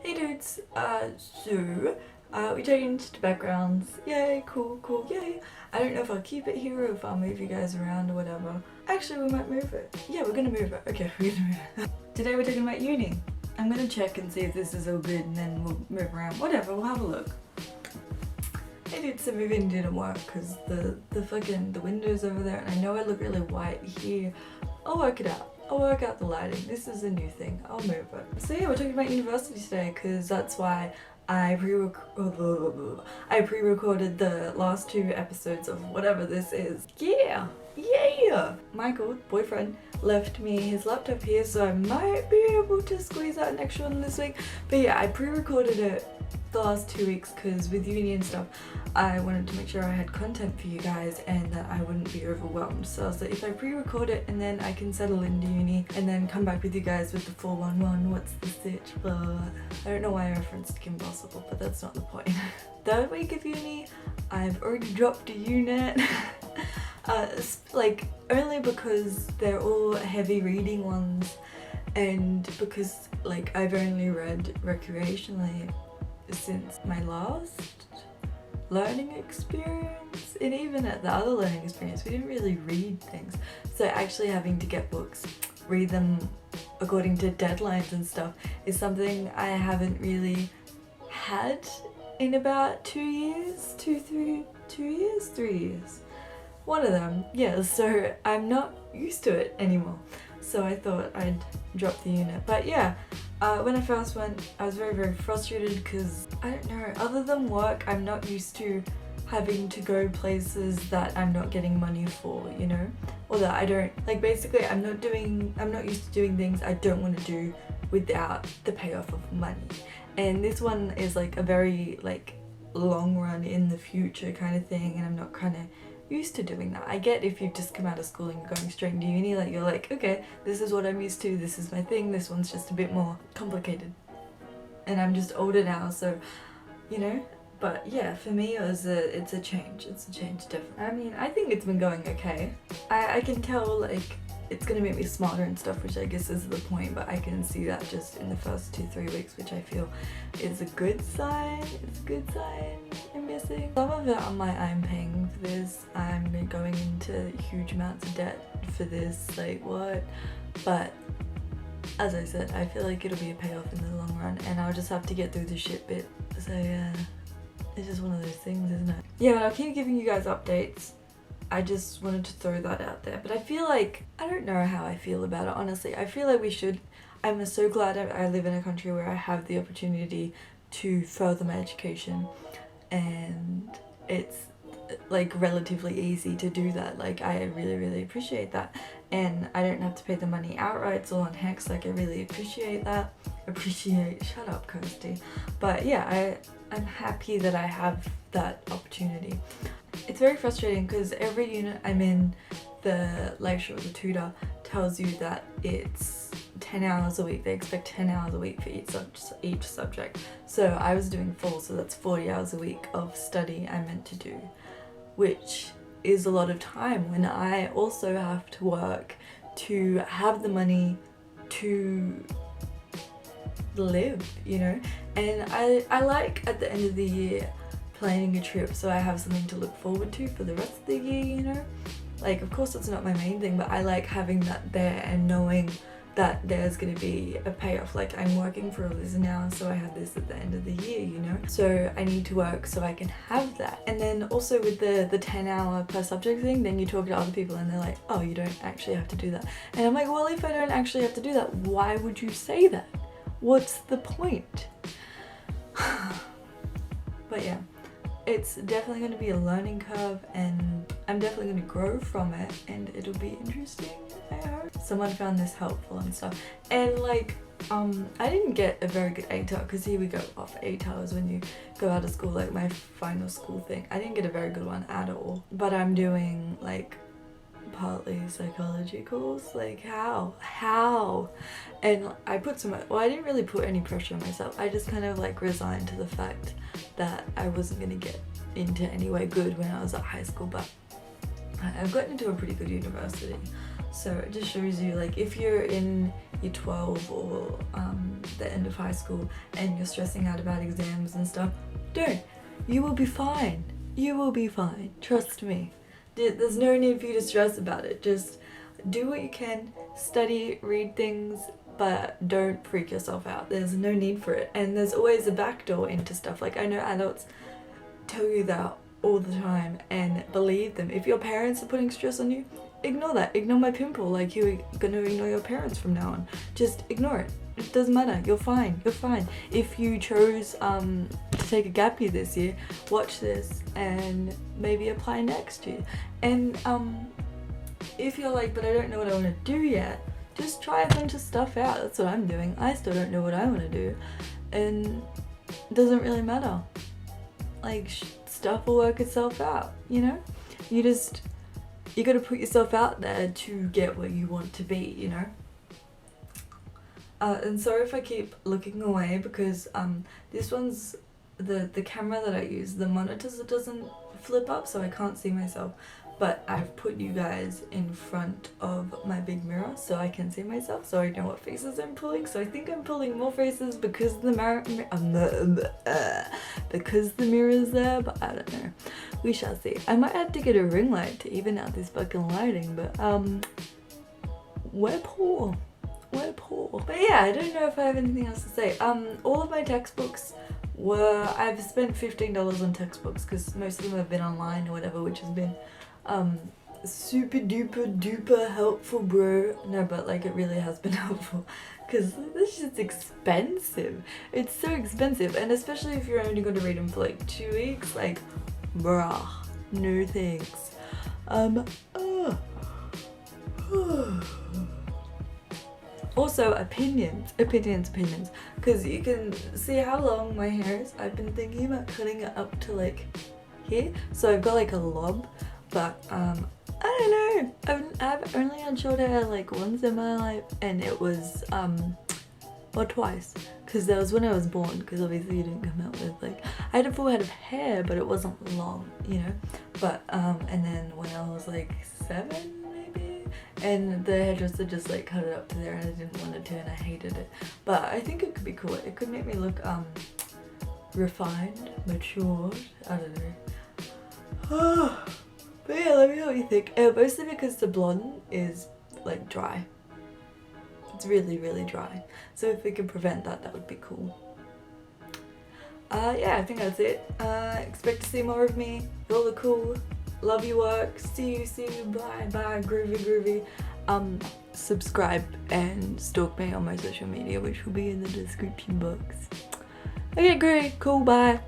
Hey dudes, we changed backgrounds. Yay, cool, yay. I don't know if I'll keep it here or if I'll move you guys around or whatever. Actually, we might move it. Yeah, we're gonna move it. Okay, we're gonna move it. Today we're talking about uni. I'm gonna check and see if this is all good and then we'll move around. Whatever, we'll have a look. Hey dude, so moving didn't work because the windows over there, and I know I look really white here. I'll work it out. I'll work out the lighting. This is a new thing. I'll move it. So yeah, we're talking about university today because that's why I pre-recorded the last 2 episodes of whatever this is. Yeah! Michael, boyfriend, left me his laptop here, so I might be able to squeeze out an extra one this week. But yeah, I pre-recorded it the last 2 weeks because with uni and stuff, I wanted to make sure I had content for you guys and that I wouldn't be overwhelmed. So I was like, if I pre-record it and then I can settle into uni and then come back with you guys with the 411, what's the stitch, blah. I don't know why I referenced Kim Possible, but that's not the point. 3rd week of uni, I've already dropped a unit. Like, only because they're all heavy reading ones and because like I've only read recreationally since my last learning experience, and even at the other learning experience we didn't really read things, so actually having to get books, read them according to deadlines and stuff is something I haven't really had in about 2 years, 3 years, one of them, yeah, so I'm not used to it anymore, so I thought I'd drop the unit. But yeah, when I first went, I was very frustrated because, I don't know, other than work, I'm not used to having to go places that I'm not getting money for, you know? Or that I don't, like basically I'm not used to doing things I don't want to do without the payoff of money. And this one is like a very like long run in the future kind of thing, and I'm not kind of used to doing that. I get if you've just come out of school and you're going straight into uni, like you're like, okay, this is what I'm used to, this is my thing, this one's just a bit more complicated. And I'm just older now, so, you know, but yeah, for me it's a change definitely. I mean, I think it's been going okay. I can tell like it's gonna make me smarter and stuff, which I guess is the point, but I can see that just in the first 2-3 weeks, which I feel is a good sign. It's a good sign. I'm guessing. Some of it I'm paying for this. I'm going into huge amounts of debt for this, like what? But as I said, I feel like it'll be a payoff in the long run, and I'll just have to get through the shit bit. So yeah, it's just one of those things, isn't it? Yeah, but I'll keep giving you guys updates. I just wanted to throw that out there, but I feel like, I don't know how I feel about it, honestly. I feel like we should. I'm so glad I live in a country where I have the opportunity to further my education, and it's like relatively easy to do that. Like I really appreciate that, and I don't have to pay the money outright, it's all on Hex. Like I really appreciate that. Shut up, Kirsty. But yeah, I'm happy that I have that opportunity. It's very frustrating because every unit I'm in, the lecturer or the tutor tells you that it's 10 hours a week. They expect 10 hours a week for each subject. So I was doing 4, so that's 40 hours a week of study I meant to do, which is a lot of time when I also have to work to have the money to live, you know? And I like at the end of the year planning a trip so I have something to look forward to for the rest of the year, you know? Like, of course it's not my main thing, but I like having that there and knowing that there's gonna be a payoff. Like I'm working for all this now, so I have this at the end of the year, you know? So I need to work so I can have that. And then also with the 10 hour per subject thing, then you talk to other people and they're like, oh, you don't actually have to do that. And I'm like, well, if I don't actually have to do that, why would you say that? What's the point? But yeah, it's definitely going to be a learning curve, and I'm definitely going to grow from it, and it'll be interesting, I hope. Someone found this helpful and stuff. And like, I didn't get a very good ATAR, because here we go off ATARs when you go out of school, like my final school thing. I didn't get a very good one at all. But I'm doing like partly psychology course, like how? And I put well, I didn't really put any pressure on myself. I just kind of like resigned to the fact that I wasn't gonna get into anywhere good when I was at high school, but I've gotten into a pretty good university, So it just shows you, like, if you're in year 12 or the end of high school and you're stressing out about exams and stuff, don't. You will be fine. You will be fine. Trust me. There's no need for you to stress about it. Just do what you can, study, read things, but don't freak yourself out. There's no need for it. And there's always a backdoor into stuff. Like, I know adults tell you that all the time and believe them. If your parents are putting stress on you, ignore that. Ignore my pimple. Like, you're gonna ignore your parents from now on. Just ignore it. It doesn't matter. You're fine. You're fine. If you chose to take a gap year this year, watch this and maybe apply next year. And if you're like, but I don't know what I want to do yet, just try a bunch of stuff out. That's what I'm doing. I still don't know what I want to do, and it doesn't really matter. Like, stuff will work itself out, you know? You gotta put yourself out there to get where you want to be, you know? And sorry if I keep looking away, because this one's the camera that I use, the monitors, it doesn't flip up, so I can't see myself. But I've put you guys in front of my big mirror so I can see myself, so I know what faces I'm pulling. So I think I'm pulling more faces because the because the mirror's there, but I don't know. We shall see. I might have to get a ring light to even out this fucking lighting, but we're poor. We're poor. But yeah, I don't know if I have anything else to say. All of my textbooks I've spent $15 on textbooks because most of them have been online or whatever, which has been super duper helpful, bro. No, but like, it really has been helpful because this shit's expensive. It's so expensive, and especially if you're only going to read them for like 2 weeks, like, bruh, no thanks. Also, opinions, because you can see how long my hair is. I've been thinking about cutting it up to like here, so I've got like a lob, but I don't know. I've only had short hair like once in my life, and it was or twice, because there was when I was born, because obviously you didn't come out with, like, I had a full head of hair, but it wasn't long, you know. But and then when I was like 7 maybe, and the hairdresser just like cut it up to there, and I didn't want to, and I hated it. But I think it could be cool. It could make me look refined, matured, I don't know. But yeah, let me know what you think. Mostly because the blonde is like dry. It's really, really dry. So if we can prevent that, that would be cool. Yeah, I think that's it. Expect to see more of me. Y'all are cool. Love your work. See you. Bye. Groovy. Subscribe and stalk me on my social media, which will be in the description box. Okay, great. Cool. Bye.